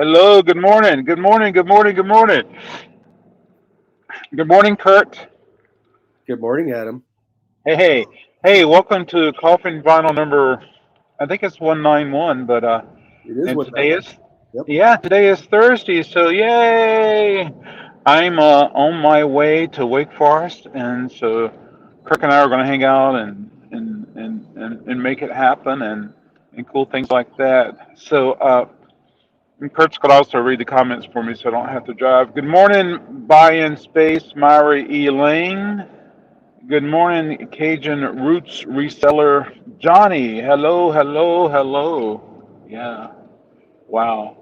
Hello, good morning. Good morning. Good morning. Good morning. Good morning, Kurt. Good morning, Adam. Hey, welcome to Coffin Vinyl number, I think it's 191, It is and what I. Yep. today is Thursday, so yay! I'm on my way to Wake Forest, and so Kirk and I are going to hang out and make it happen and cool things like that. And Kurt's could also read the comments for me so I don't have to drive. Good morning, Buy in Space, Myra E. Lane. Good morning, Cajun Roots Reseller Johnny. Hello, hello, hello. Yeah, wow.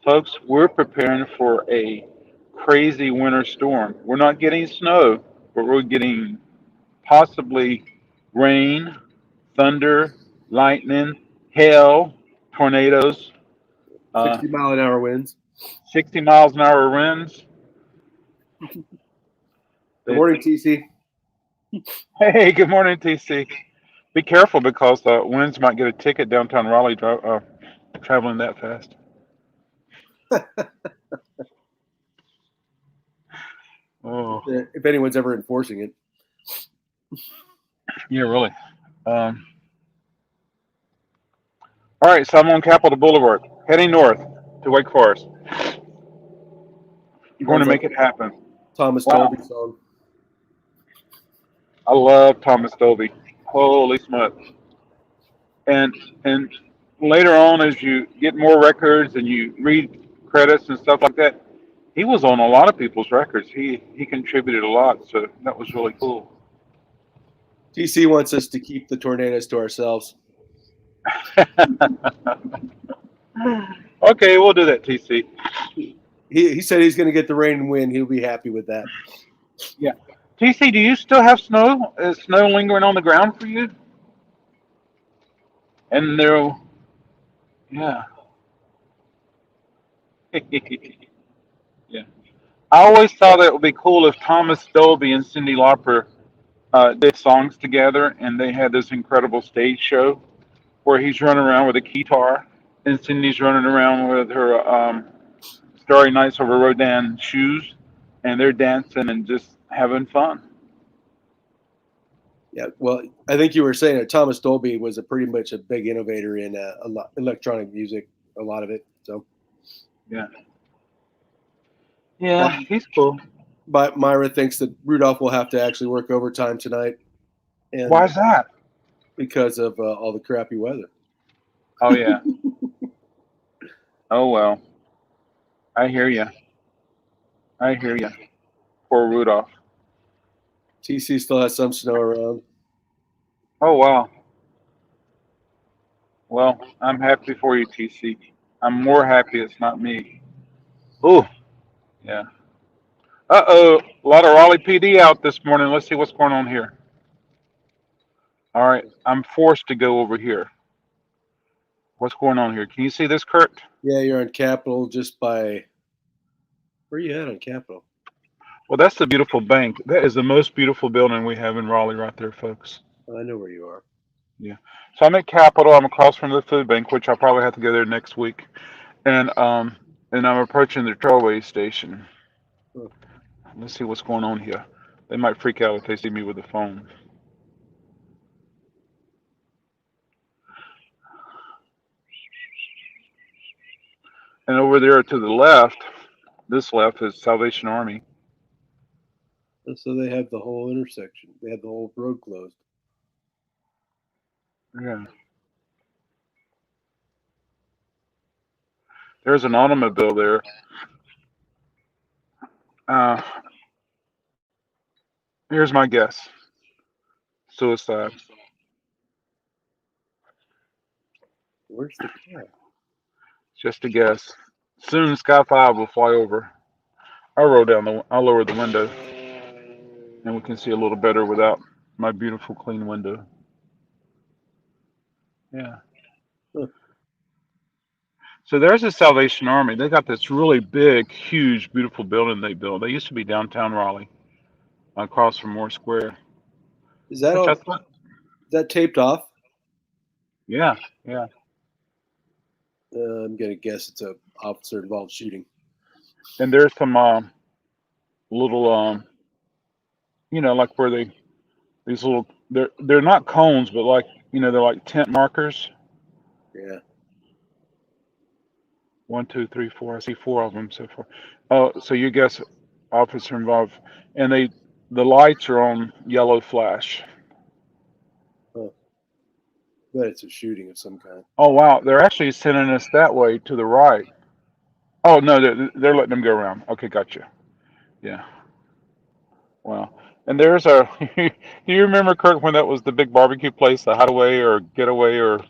Folks, we're preparing for a crazy winter storm. We're not getting snow, but we're getting possibly rain, thunder, lightning, hail, tornadoes, uh, 60-mile-an-hour winds. 60 miles an hour winds. Good morning, TC. Hey, good morning, TC. Be careful because winds might get a ticket downtown Raleigh traveling that fast. Oh, If anyone's ever enforcing it. yeah, really. Um, all right, so I'm on Capitol Boulevard, heading north to Wake Forest. I'm going to Sounds like make it happen. Thomas Wow, Dolby song. I love Thomas Dolby. Holy smokes! And later on, as you get more records and you read credits and stuff like that, he was on a lot of people's records. He contributed a lot, so that was really cool. TC wants us to keep the tornadoes to ourselves. Okay, we'll do that, TC. He said he's going to get the rain and wind. He'll be happy with that. Yeah. TC, do you still have snow? Is snow lingering on the ground for you? And there, yeah. Yeah. I always thought it would be cool if Thomas Dolby and Cyndi Lauper did songs together and they had this incredible stage show where he's running around with a guitar and Cindy's running around with her Starry Nights Over Rodin shoes and they're dancing and just having fun. Yeah, well, I think you were saying that Thomas Dolby was pretty much a big innovator in electronic music, a lot of it. So, Yeah. well, Yeah, he's cool. but Myra thinks that Rudolph will have to actually work overtime tonight, and Why's that? because of all the crappy weather. Oh, yeah. Oh, well. I hear you. I hear you. Poor Rudolph. TC still has some snow around. Oh, wow. Well, I'm happy for you, TC. I'm more happy it's not me. Ooh, yeah. Uh-oh. A lot of Raleigh PD out this morning. Let's see what's going on here. All right. I'm forced to go over here. What's going on here? Can you see this, Kurt? Yeah, you're on Capitol just by. Where are you at on Capitol? Well, that's the beautiful bank. That is the most beautiful building we have in Raleigh right there, folks. Oh, I know where you are. Yeah. So I'm at Capitol. I'm across from the food bank, which I'll probably have to go there next week. And I'm approaching the trolley station. Huh. Let's see what's going on here. They might freak out if they see me with the phone. And over there to the left, this left is Salvation Army. So they have the whole intersection. They have the whole road closed. Yeah. There's an automobile there. Uh, Here's my guess. Suicide. Where's the car? Just a guess. Soon Sky 5 will fly over. I'll lower the window and we can see a little better without my beautiful clean window. Yeah. Huh. So there's the Salvation Army. They got this really big, huge, beautiful building they built. They used to be downtown Raleigh, across from Moore Square. Is that Which all? I Is thought, that taped off? yeah, yeah. I'm gonna guess it's a officer involved shooting. And there's some little like where these little they're not cones, but like they're like tent markers. Yeah. 1, 2, 3, 4. I see 4 of them so far. Oh, so you guess officer involved, and the lights are on yellow flash. Oh, but it's a shooting of some kind. Oh wow, they're actually sending us that way to the right. Oh no, they're letting them go around. Okay, gotcha. Yeah. Wow. And there's our. Do you remember, Kurt, when that was the big barbecue place, the Hideaway or Getaway or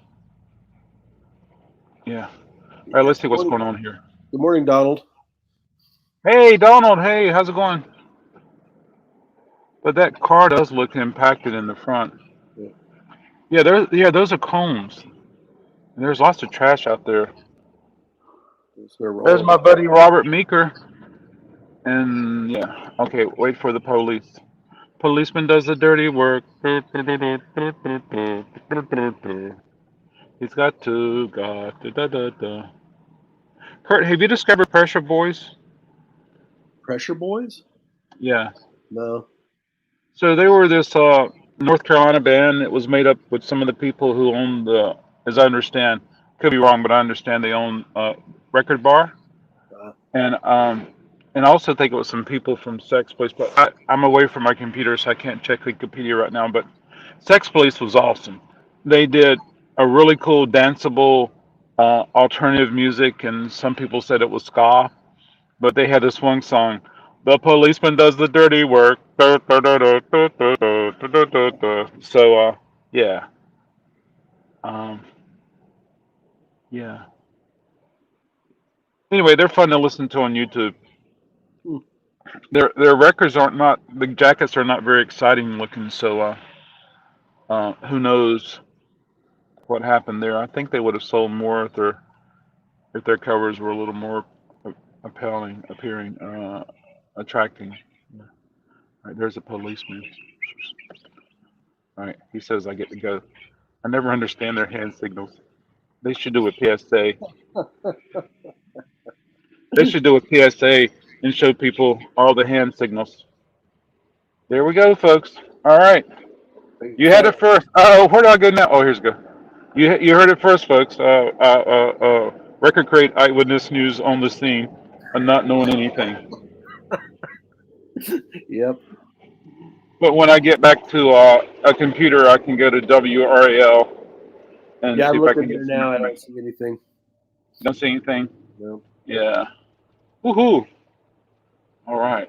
yeah. All right, Yeah. let's see what's going on here. Good morning, Donald. Hey, Donald. Hey, how's it going? But that car does look impacted in the front. Yeah. Yeah, those are cones. And there's lots of trash out there. There's my buddy Robert Meeker. And yeah, okay, wait for the police. Policeman does the dirty work. He's got to got da, da, da, da. Kurt, have you discovered Pressure Boys? Pressure Boys? Yeah. No. So they were this North Carolina band. It was made up with some of the people who owned the, as I understand, could be wrong, but I understand they own Record Bar, and I also think it was some people from Sex Police. But I'm away from my computer, so I can't check Wikipedia right now. But Sex Police was awesome. They did a really cool danceable alternative music, and some people said it was ska. But they had this one song. The policeman does the dirty work. So yeah. Um, yeah. Anyway, they're fun to listen to on YouTube. Hmm. Their records aren't not the jackets are not very exciting looking. So who knows what happened there? I think they would have sold more if their covers were a little more appearing, attracting. Yeah. All right, there's a policeman. All right, he says I get to go. I never understand their hand signals. They should do a PSA. They should do a PSA and show people all the hand signals. There we go, folks. All right, you had it first. Oh, where do I go now? Oh, here's go. You heard it first, folks. RecordKrate eyewitness news on the scene, and not knowing anything. Yep. But when I get back to a computer, I can go to WRAL and Yeah, see I'm if I looking can there get some now. I information. don't see anything. Don't see anything. No. Yeah. Woohoo! All right.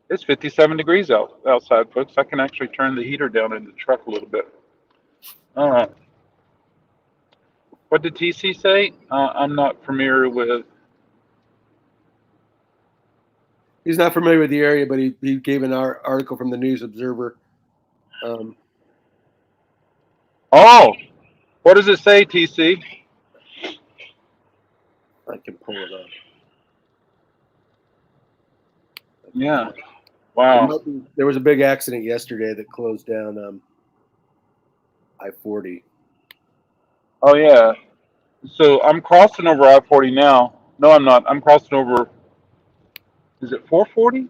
It's 57 degrees outside, folks. I can actually turn the heater down in the truck a little bit. All right. What did TC say? I'm not familiar with. He's not familiar with the area, but he gave an article from the News Observer. Oh, what does it say, TC? I can pull it up. Yeah. Wow. There was a big accident yesterday that closed down I-40. Oh yeah. So I'm crossing over I-40 now. No, I'm not. I'm crossing over. Is it 440?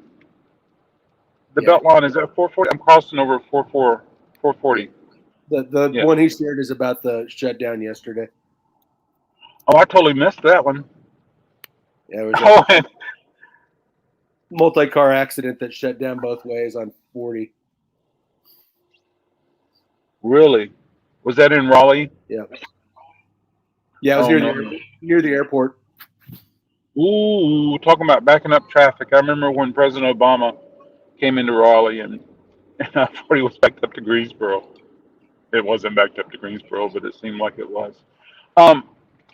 The Yeah. belt line is that 440? I'm crossing over 440. The Yeah. one he shared is about the shutdown yesterday. Oh, I totally missed that one. Yeah, it was Oh, a multi-car accident that shut down both ways on 40. really? Was that in Raleigh? Yeah. Yeah, it was near the airport. Ooh, talking about backing up traffic. I remember when President Obama came into Raleigh and I thought he was backed up to Greensboro. It wasn't backed up to Greensboro, but it seemed like it was. Um,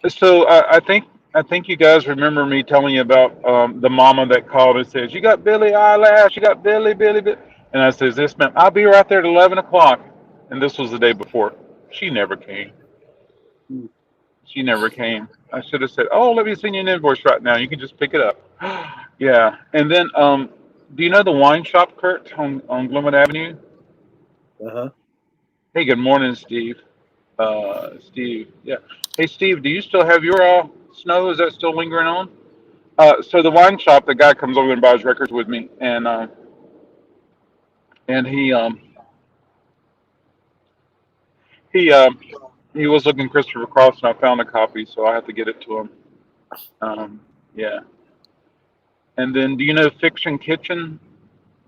so I think you guys remember me telling you about the mama that called and says, "You got Billy eyelash, you got Billy," and I says, "This man, I'll be right there at 11 o'clock." And this was the day before. She never came. She never came. I should have said, "Oh, let me send you an invoice right now. You can just pick it up." Yeah. And then, do you know the wine shop, Kurt, on Glenwood Avenue? Uh-huh. Hey, good morning, Steve. Steve. Yeah. Hey, Steve, do you still have your snow? Is that still lingering on? So the wine shop, the guy comes over and buys records with me, and he he was looking Christopher Cross, and I found a copy, so I have to get it to him. Yeah. And then, do you know Fiction Kitchen,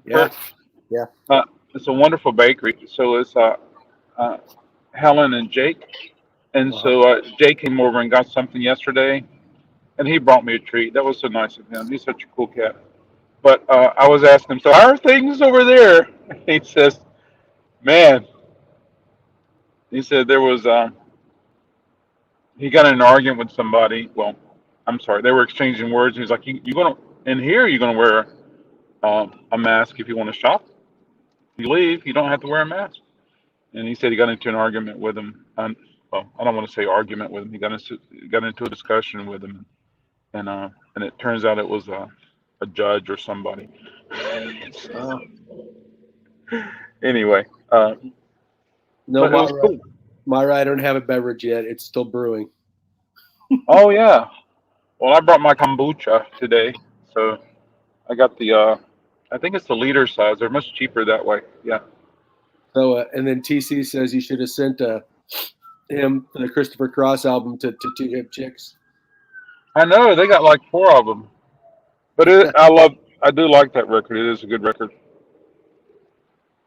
Yeah, Kurt? yeah. It's a wonderful bakery. So it's uh, Helen and Jake. And Uh-huh. so Jake came over and got something yesterday, and he brought me a treat. That was so nice of him. He's such a cool cat. But I was asking him, so how are things over there? He says, man, he said there was, he got in an argument with somebody. Well, I'm sorry, they were exchanging words. He's like, you going to, in here, you're going to wear a mask if you want to shop. If you leave, you don't have to wear a mask. And he said he got into an argument with him. Well, I don't want to say argument with him. Got into a discussion with him, and it turns out it was a judge or somebody. Uh, Anyway, no, but it was Myra, cool. Myra, I don't have a beverage yet. It's still brewing. Oh yeah. Well, I brought my kombucha today, so I got the I think it's the liter size. They're much cheaper that way. Yeah. So, and then TC says you should have sent him the Christopher Cross album to Two Hip Chicks. I know they got like four of them, but I do like that record. It is a good record.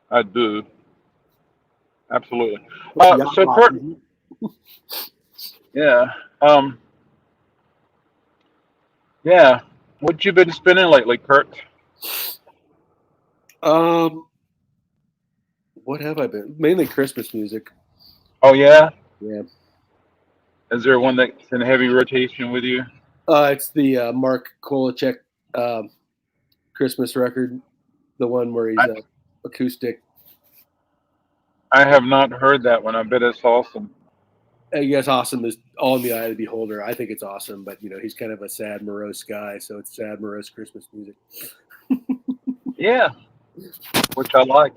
I do absolutely. Yeah, So Kurt, yeah, um, yeah. What you been spinning lately, Kurt? um, what have I been? Mainly Christmas music. Oh yeah. Yeah. Is there one that's in heavy rotation with you? It's the Mark Kolachek Christmas record, the one where he's I acoustic. I have not heard that one. I bet it's awesome. I guess awesome is all in the eye of the beholder. I think it's awesome, but he's kind of a sad, morose guy, so it's sad, morose Christmas music. Yeah, which I like.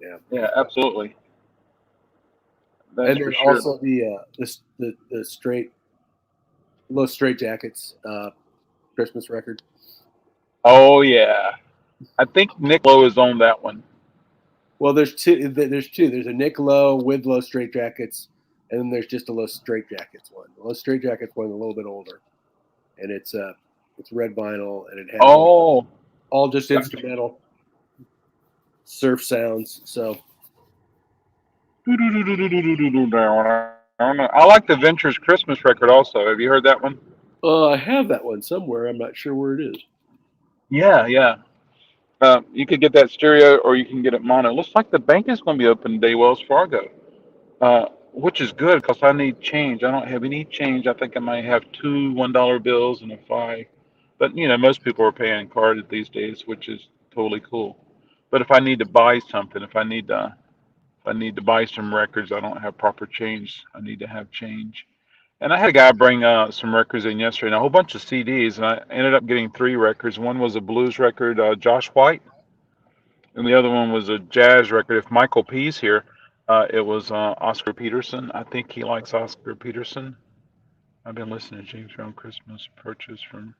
Yeah. Yeah, absolutely. That's And for then sure. also the straight Los Straight Jackets Christmas record. Oh yeah. I think Nick Lowe is on that one. Well, there's two. There's a Nick Lowe with Los Straight Jackets, and then there's just a Los Straight Jackets one. The Los Straight Jackets one is a little bit older, and it's red vinyl, and it has Oh, all just instrumental surf sounds. So I like the Ventures Christmas record also. Have you heard that one? I have that one somewhere. I'm not sure where it is. Yeah, yeah. You could get that stereo or you can get it mono. Looks like the bank is going to be open today, Wells Fargo, which is good because I need change. I don't have any change. I think I might have two $1 bills and a five. But most people are paying card these days, which is totally cool. But if I need to buy something, if I need to buy some records, I don't have proper change. I need to have change. And I had a guy bring some records in yesterday, and a whole bunch of CDs, and I ended up getting three records. One was a blues record, Josh White, and the other one was a jazz record. If Michael P's here, it was Oscar Peterson. I think he likes Oscar Peterson. I've been listening to James Brown Christmas purchase from.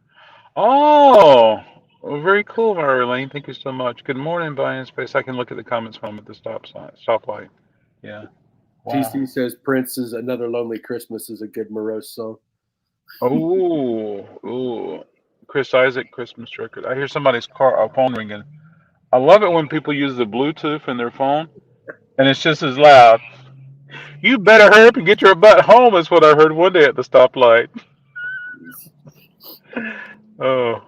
Oh, well, very cool, Mary Lane. Thank you so much. Good morning, Brian Space. I can look at the comments from at the stoplight. Yeah. Wow. TC says Prince's "Another Lonely Christmas" is a good morose song. Oh, ooh. Chris Isaac Christmas record. I hear somebody's phone ringing. I love it when people use the Bluetooth in their phone, and it's just as loud. You better hurry up and get your butt home. Is what I heard one day at the stoplight. Oh,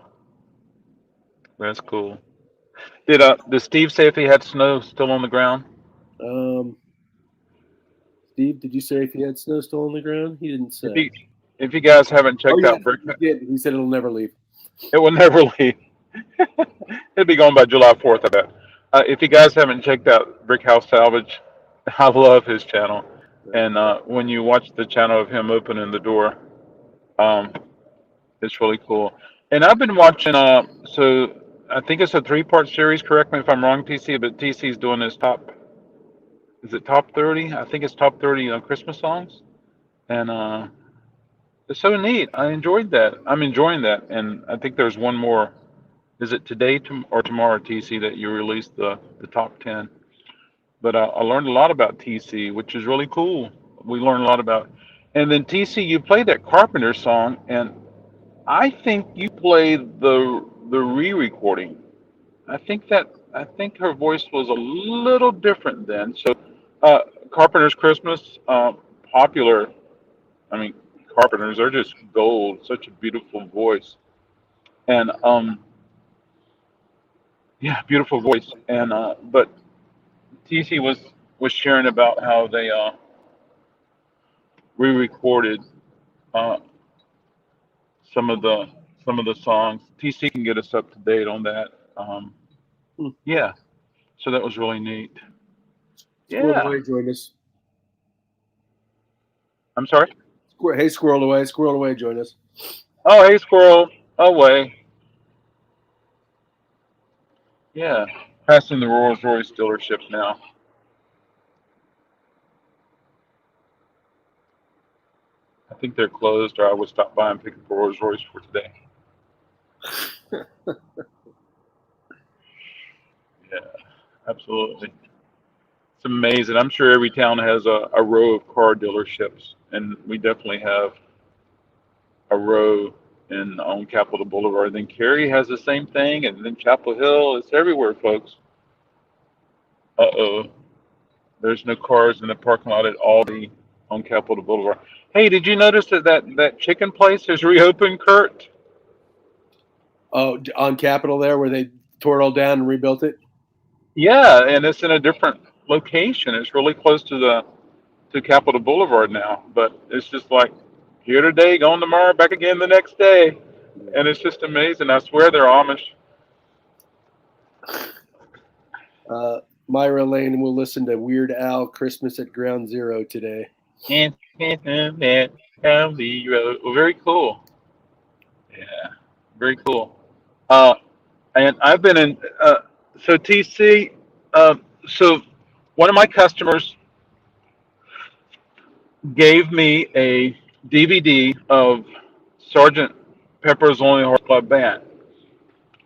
that's cool. Did Steve say if he had snow still on the ground? Um, Steve, did you say if he had snow still on the ground? He didn't If say. you if you guys haven't Oh checked yeah, out Brick, he did. He said it'll never leave. it will never leave. It'll be gone by July 4th, I bet. If you guys haven't checked out Brick House Salvage, I love his channel. And when you watch the channel of him opening the door, um, it's really cool. And I've been watching. So I think it's a three-part series. Correct me if I'm wrong, TC. But TC's doing his top. is it top 30? I think it's top 30 Christmas songs, and it's so neat. I enjoyed that. I'm enjoying that, and I think there's one more. Is it today or tomorrow, TC, that you released the top 10? But I learned a lot about TC, which is really cool. We learned a lot about, and then TC, you played that Carpenter song, and I think you played the re-recording. I think her voice was a little different then. So, uh, Carpenters Christmas, popular. I mean, Carpenters are just gold. Such a beautiful voice, and yeah, beautiful voice. And but TC was sharing about how they re-recorded uh, some of the some of the songs. TC can get us up to date on that. Hmm. Yeah, so that was really neat. Squirrel Yeah, away, join us. I'm sorry. Hey, squirrel away, join us. Oh, hey, squirrel, away. Yeah, passing the Rolls Royce dealership now. I think they're closed, or I would stop by and pick up a Rolls Royce for today. Yeah, absolutely. It's amazing. I'm sure every town has a row of car dealerships, and we definitely have a row in on Capitol Boulevard. Then Cary has the same thing, and then Chapel Hill. It's everywhere, folks. Uh-oh. There's no cars in the parking lot at Aldi on Capitol Boulevard. Hey, did you notice that chicken place has reopened, Kurt? Oh, on Capitol there, where they tore it all down and rebuilt it. Yeah, and it's in a different location. It's really close to Capitol Boulevard now, but it's just like here today, gone tomorrow, back again the next day, and it's just amazing. I swear they're Amish. Myra Lane will listen to Weird Al "Christmas at Ground Zero" today. Well, very cool. Yeah, very cool. Uh, and I've been in. So TC. So one of my customers gave me a DVD of Sergeant Pepper's Lonely Hearts Club Band,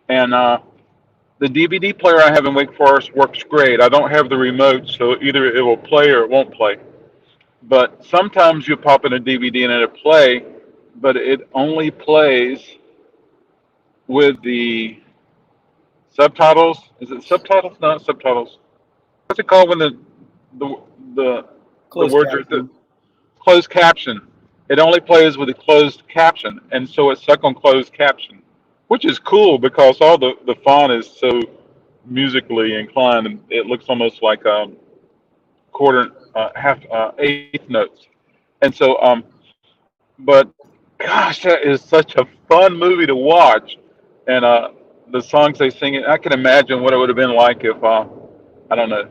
and the DVD player I have in Wake Forest works great. I don't have the remote, so either it will play or it won't play. But sometimes you pop in a DVD and it'll play, but it only plays with the subtitles. Is it subtitles? Not subtitles. What's it called when the the the Closed words are caption. closed caption? It only plays with a closed caption, and so it's stuck on closed caption, which is cool because all the font is so musically inclined, and it looks almost like quarter, half, eighth notes. And so, but gosh, that is such a fun movie to watch, and the songs they sing. I can imagine what it would have been like if I don't know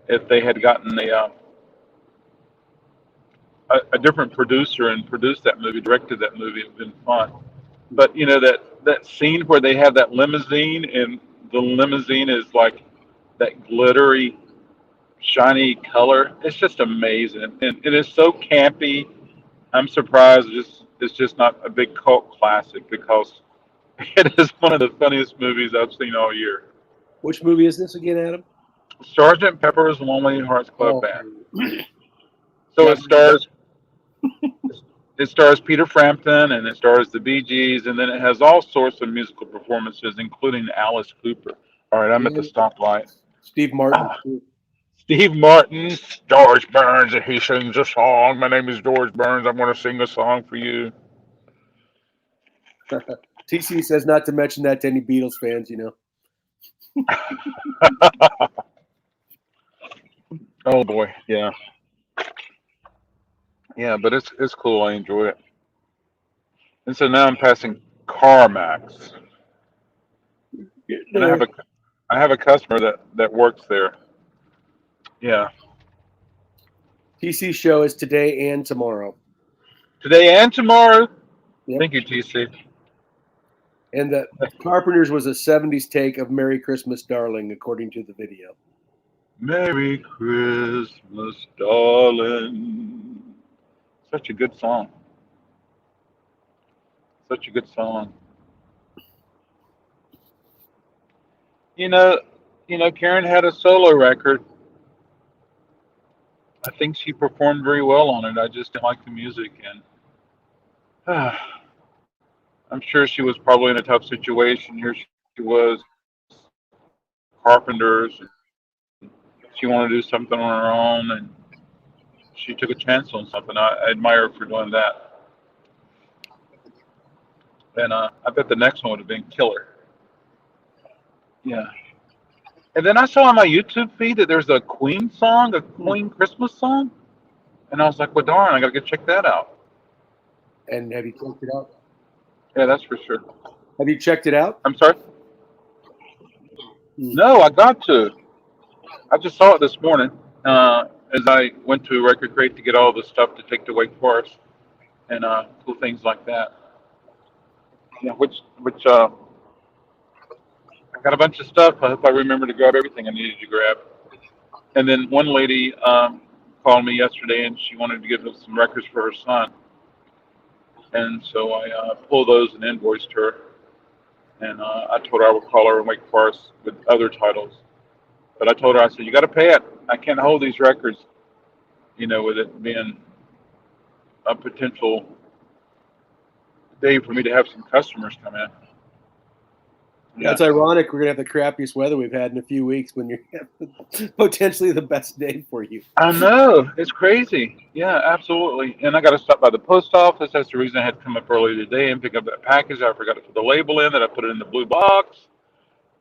if they had gotten a different producer and produced that movie, directed that movie. It would have been fun. But you know that scene where they have that limousine, and the limousine is like that glittery shiny color. It's just amazing, and it is so campy. I'm surprised it's just not a big cult classic because it is one of the funniest movies I've seen all year. Which movie is this again, Adam? Sergeant Pepper's Lonely Hearts Club Oh, Band. So yeah. it stars Peter Frampton, and it stars the Bee Gees, and then it has all sorts of musical performances, including Alice Cooper. All right, I'm at the And stoplight. Steve Martin. Ah, Steve Martin, George Burns, and he sings a song. My name is George Burns. I'm going to sing a song for you. TC says not to mention that to any Beatles fans, you know. Oh boy, yeah, yeah, but it's cool. I enjoy it. And so now I'm passing CarMax, and There. I have a customer that works there. Yeah, TC show is today and tomorrow. today and tomorrow. Yep. Thank you, TC. And the Carpenters was a 70s take of Merry Christmas, Darling, according to the video. Merry Christmas, darling. Such a good song. Such a good song. You know, Karen had a solo record. I think she performed very well on it. I just didn't like the music, and I'm sure she was probably in a tough situation. Here she was, Carpenters, and she wanted to do something on her own, and she took a chance on something. I admire her for doing that. And I bet the next one would have been killer. Yeah. And then I saw on my YouTube feed that there's a Queen song, a Hmm. Queen Christmas song, and I was like, well, darn, I gotta go check that out. And have you checked it out? Yeah, that's for sure. Have you checked it out? I'm sorry. Hmm. No, I got to. I just saw it this morning as I went to RecordKrate to get all the stuff to take to Wake Forest and cool things like that. Yeah, which I got a bunch of stuff. I hope I remember to grab everything I needed to grab. And then one lady called me yesterday and she wanted to get us some records for her son. And so I pulled those and invoiced her. And I told her I would call her in Wake Forest with other titles. But I told her, I said, you got to pay it. I can't hold these records, with it being a potential day for me to have some customers come in. Yeah, Yeah. it's ironic. We're gonna have the crappiest weather we've had in a few weeks when you're potentially the best day for you. I know. It's crazy. Yeah, absolutely. And I got to stop by the post office. That's the reason I had to come up early today and pick up that package. I forgot to put the label in that I put it in the blue box.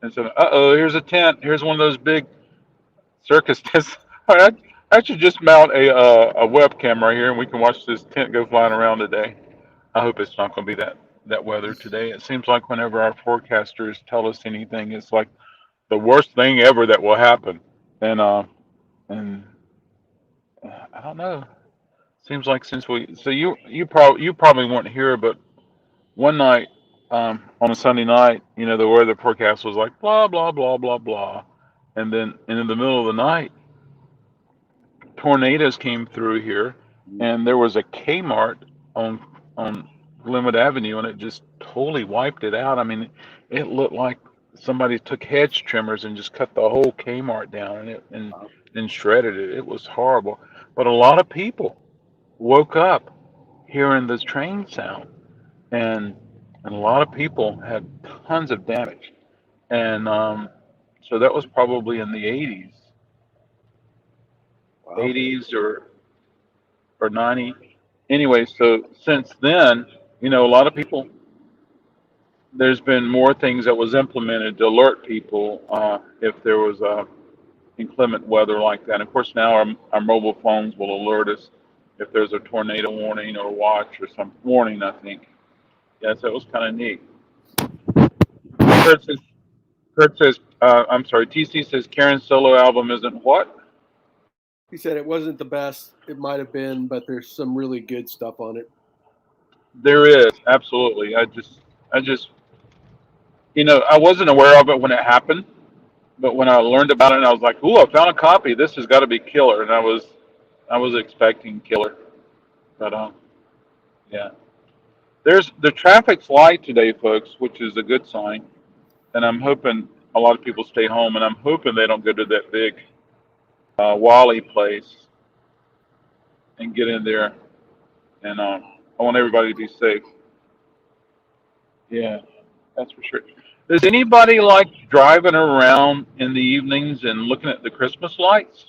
And so, here's a tent. Here's one of those big circus tents. I should just mount a webcam right here and we can watch this tent go flying around today. I hope it's not going to be that weather today. It seems like whenever our forecasters tell us anything, it's like the worst thing ever that will happen. And and I don't know. Seems like since we so you probably weren't here, but one night on a Sunday night, the weather forecast was like blah blah blah blah blah, and in the middle of the night, tornadoes came through here, and there was a Kmart on on Glenwood Avenue, and it just totally wiped it out. I mean, it looked like somebody took hedge trimmers and just cut the whole Kmart down, and shredded it. It was horrible, but a lot of people woke up hearing this train sound, and and a lot of people had tons of damage, and so that was probably in the 80s, Wow. 80s or 90. Anyway, so since then, a lot of people. There's been more things that was implemented to alert people if there was inclement weather like that. Of course, now our mobile phones will alert us if there's a tornado warning or watch or some warning. I think. Yeah, so it was kind of neat. Kurt says, I'm sorry, TC says Karen's solo album isn't what? He said it wasn't the best. It might have been, but there's some really good stuff on it. There is, absolutely. I just, I wasn't aware of it when it happened, but when I learned about it, I was like, ooh, I found a copy. This has got to be killer. And I was expecting killer. But, yeah. The traffic's light today, folks, which is a good sign. And I'm hoping a lot of people stay home, and I'm hoping they don't go to that big Wally place and get in there. And I want everybody to be safe. Yeah, that's for sure. Does anybody like driving around in the evenings and looking at the Christmas lights?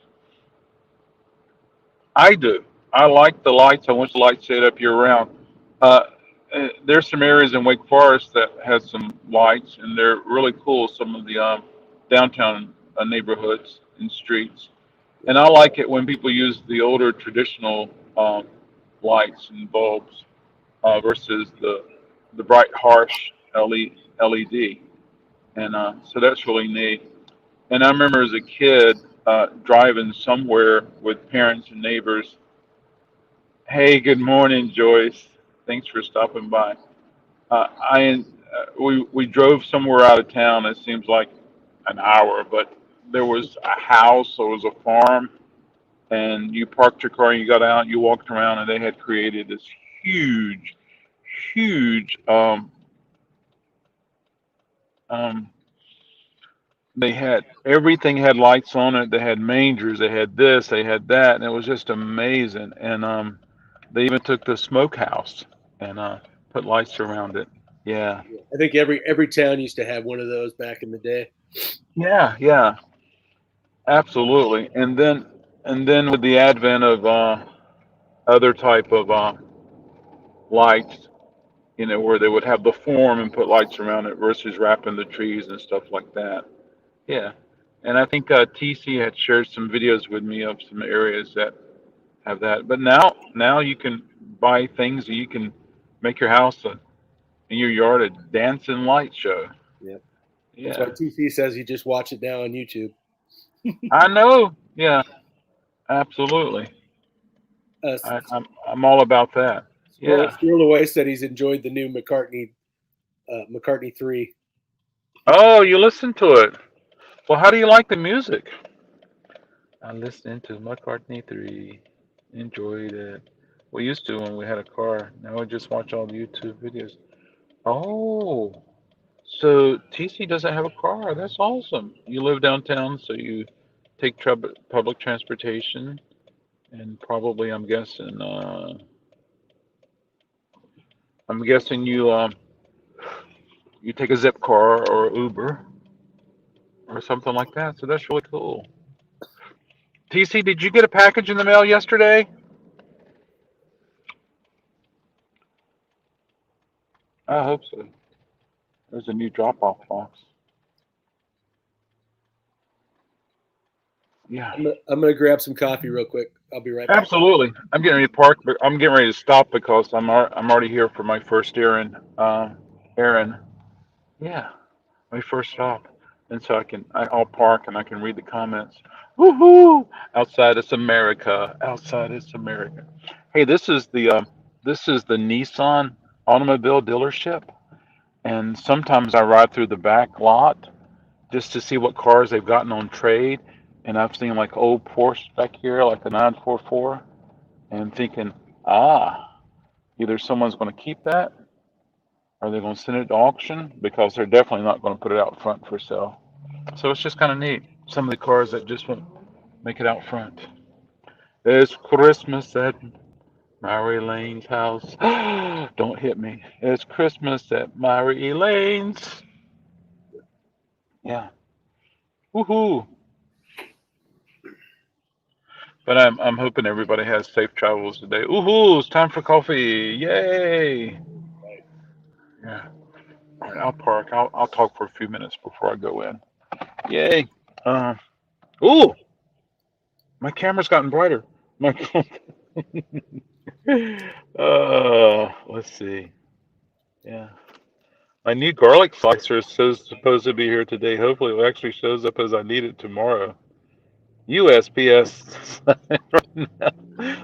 I do. I like the lights. I want the lights set up year round. Uh, there's some areas in Wake Forest that has some lights, and they're really cool. Some of the downtown neighborhoods and streets, and I like it when people use the older traditional lights and bulbs versus the bright, harsh LED, and so that's really neat. And I remember as a kid driving somewhere with parents and neighbors. Hey, good morning, Joyce. Thanks for stopping by. We drove somewhere out of town. It seems like an hour, but there was a house, there was a farm, and you parked your car and you got out, you walked around, and they had created this huge, huge. Um, they had everything had lights on it. They had mangers. They had this. They had that, and it was just amazing. And they even took the smokehouse and put lights around it. Yeah, I think every town used to have one of those back in the day. yeah, yeah, absolutely. And then with the advent of other type of lights, where they would have the form and put lights around it versus wrapping the trees and stuff like that. Yeah, and I think TC had shared some videos with me of some areas that have that. But now you can buy things that you can make your house in your yard a dancing light show. Yeah, that's why Yeah, TC says you just watch it now on YouTube. I know. Yeah, absolutely. Uh, I'm all about that. Yeah. Squirrel Away said he's enjoyed the new McCartney 3. Oh, you listen to it. Well, how do you like the music? I listened to McCartney 3. Enjoyed it. We used to when we had a car. Now we just watch all the YouTube videos. Oh, so TC doesn't have a car. That's awesome. You live downtown, so you take public transportation, and probably I'm guessing you take a Zip car or Uber or something like that. So that's really cool. TC, did you get a package in the mail yesterday? I hope so. There's a new drop-off box. Yeah, I'm gonna grab some coffee real quick. I'll be right back. absolutely. I'm getting ready to park, but I'm getting ready to stop because I'm already here for my first errand. Aaron, yeah, my first stop, and so I'll park and I can read the comments. Woohoo! Outside it's America. Outside it's America. Hey, this is the Nissan automobile dealership, and sometimes I ride through the back lot just to see what cars they've gotten on trade. And I've seen like old Porsche back here, like a 944, and thinking, either someone's going to keep that or they're going to send it to auction because they're definitely not going to put it out front for sale. So it's just kind of neat. Some of the cars that just won't make it out front. It's Christmas at Mary Elaine's house. Don't hit me. It's Christmas at Mary Elaine's. Yeah. Woohoo. But I'm hoping everybody has safe travels today. Ooh, it's time for coffee! Yay! Yeah. All right, I'll park. I'll talk for a few minutes before I go in. Yay! Uh, ooh, my camera's gotten brighter. My let's see. Yeah, my new garlic slicer says supposed to be here today. Hopefully, it actually shows up as I need it tomorrow. USPS.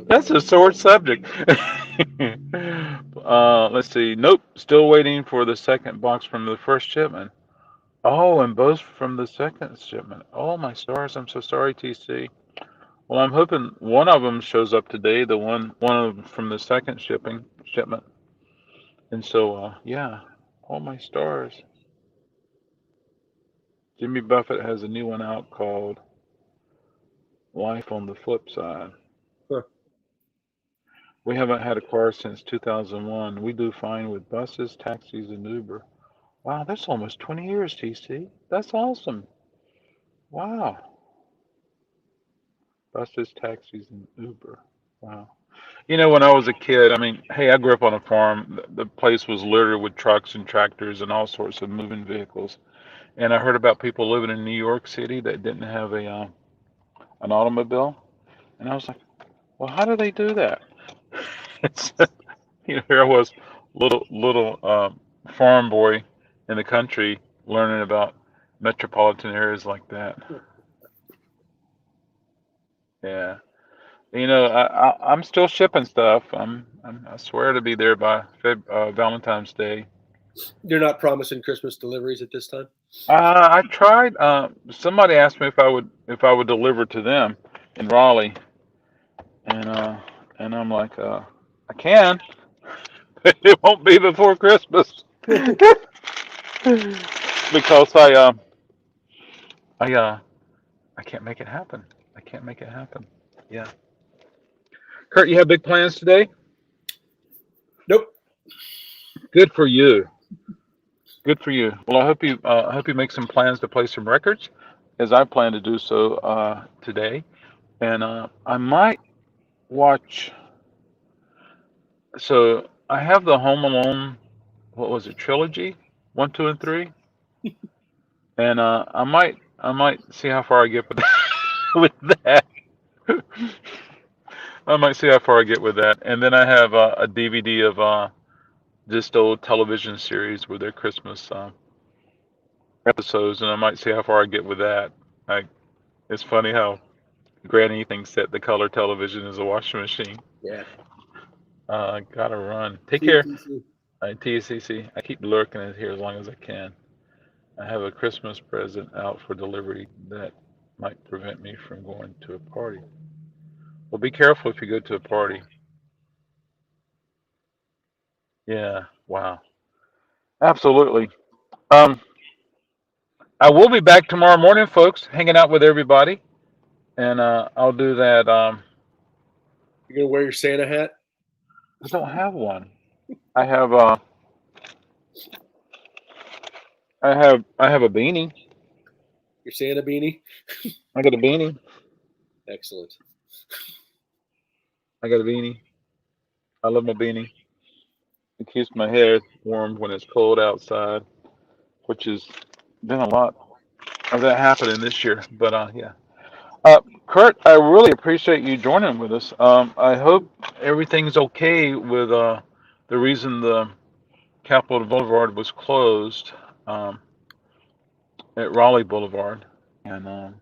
That's a sore subject. Let's see. Nope. Still waiting for the second box from the first shipment. Oh, and both from the second shipment. Oh, my stars. I'm so sorry, TC. Well, I'm hoping one of them shows up today. The one of them from the second shipment. And so, yeah. Oh, my stars. Jimmy Buffett has a new one out called Life on the Flip Side. Huh. We haven't had a car since 2001. We do fine with buses, taxis, and Uber. Wow, that's almost 20 years, TC. That's awesome. Wow. Buses, taxis, and Uber. Wow. When I was a kid, I mean, hey, I grew up on a farm. The place was littered with trucks and tractors and all sorts of moving vehicles. And I heard about people living in New York City that didn't have an automobile. And I was like, well, how do they do that? It's, here I was, little farm boy in the country, learning about metropolitan areas like that. Yeah, I'm still shipping stuff. I swear to be there by Valentine's Day. They're not promising Christmas deliveries at this time. I tried. Somebody asked me if I would deliver to them in Raleigh, and I'm like, I can. It won't be before Christmas because I I can't make it happen. I can't make it happen. Yeah, Kurt, you have big plans today. Nope. Good for you. Good for you. Well, I hope you make some plans to play some records, as I plan to do so today. And I might watch. So I have the Home Alone. What was it? Trilogy, one, two, and three. And I might see how far I get with with that. I might see how far I get with that. And then I have a DVD of just old television series with their Christmas episodes, and I might see how far I get with that. I, it's funny how Granny thinks that the color television is a washing machine. Yeah. Gotta run. Take care. TTC. TCC. I keep lurking in here as long as I can. I have a Christmas present out for delivery that might prevent me from going to a party. Well, be careful if you go to a party. Yeah. Wow. Absolutely. Um, I will be back tomorrow morning, folks, hanging out with everybody, and I'll do that. You're gonna wear your Santa hat? I don't have one. I have I have a beanie. Your Santa beanie? I got a beanie. Excellent. I got a beanie. I love my beanie. It keeps my hair warm when it's cold outside, which has been a lot of that happening this year. But yeah. Kurt, I really appreciate you joining with us. I hope everything's okay with the reason the Capitol Boulevard was closed um, at Raleigh Boulevard, and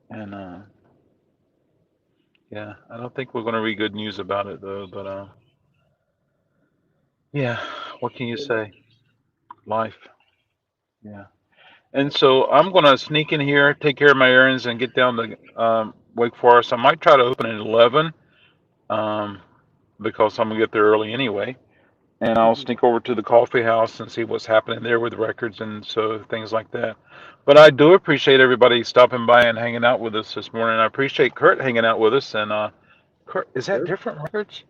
and yeah, I don't think we're going to read good news about it though. But yeah, what can you say? Life. Yeah. And so I'm going to sneak in here, take care of my errands, and get down to Wake Forest. I might try to open at 11 um, because I'm going to get there early anyway. And I'll Mhm. sneak over to the coffee house and see what's happening there with records and so things like that. But I do appreciate everybody stopping by and hanging out with us this morning. I appreciate Kurt hanging out with us. And Kurt, is that Sure. different records?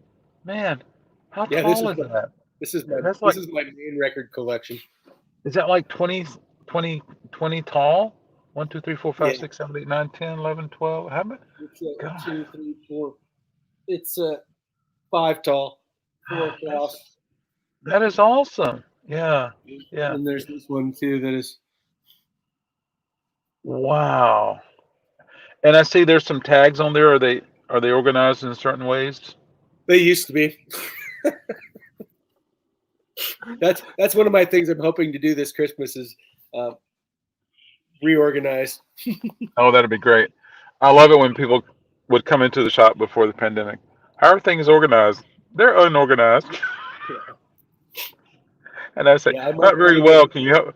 Man, how Yeah, tall is that? That's this like, is my main record collection. is that like 20 tall? 1, 2, 3, 4, 5, Yeah. 6, 7, 8, 9, 10, 11, 12. How many? It's God, 2, 3, 4. It's 5 tall, 4 that's across. that is awesome. Yeah, yeah. And there's this one too that is. Wow. And I see there's some tags on there. Are they organized in certain ways? They used to be. That's one of my things I'm hoping to do this Christmas is uh, reorganize. Oh, that'd be great. I love it when people would come into the shop before the pandemic. How are things organized? They're unorganized. And I say, Yeah, I'm not very liking the well. Can you help?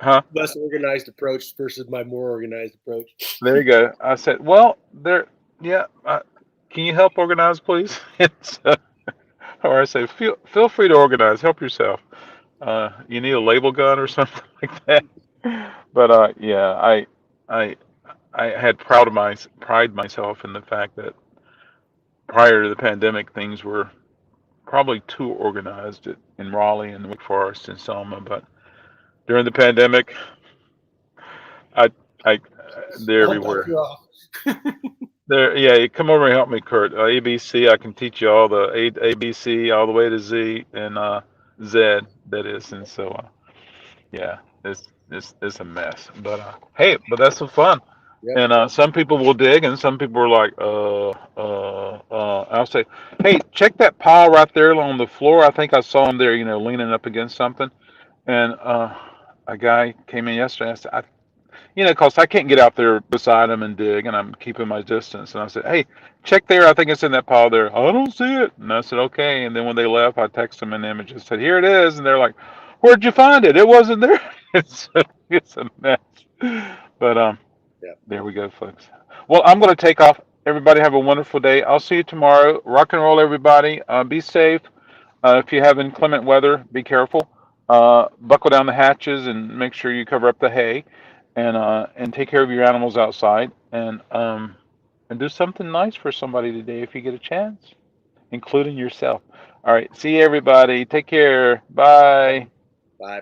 Huh? less organized approach versus my more organized approach. There you go. I said, well, there, yeah. Can you help organize, please? Or I say, feel free to organize. Help yourself. You need a label gun or something like that. But yeah, I I had pride myself in the fact that prior to the pandemic, things were probably too organized in Raleigh and Wake Forest and Selma. But during the pandemic, I I they're I'll back everywhere. you off. There, yeah, you come over and help me, Kurt. ABC, I can teach you all the ABC all the way to Z and Z. That is, and so yeah, it's a mess. But hey, but that's so fun. Yep. And some people will dig, and some people are like, I'll say, hey, check that pile right there on the floor. I think I saw him there, leaning up against something. And a guy came in yesterday. I said, because I can't get out there beside him and dig, and I'm keeping my distance. And I said, hey, check there. I think it's in that pile there. I don't see it. And I said, okay. And then when they left, I texted them an image and said, here it is. And they're like, where'd you find it? It wasn't there. It's a mess. But Yeah. there we go, folks. Well, I'm going to take off. Everybody have a wonderful day. I'll see you tomorrow. Rock and roll, everybody. Be safe. If you have inclement weather, be careful. Buckle down the hatches and make sure you cover up the hay, and take care of your animals outside, and do something nice for somebody today if you get a chance, including yourself. All right. See you, everybody. Take care. Bye. Bye.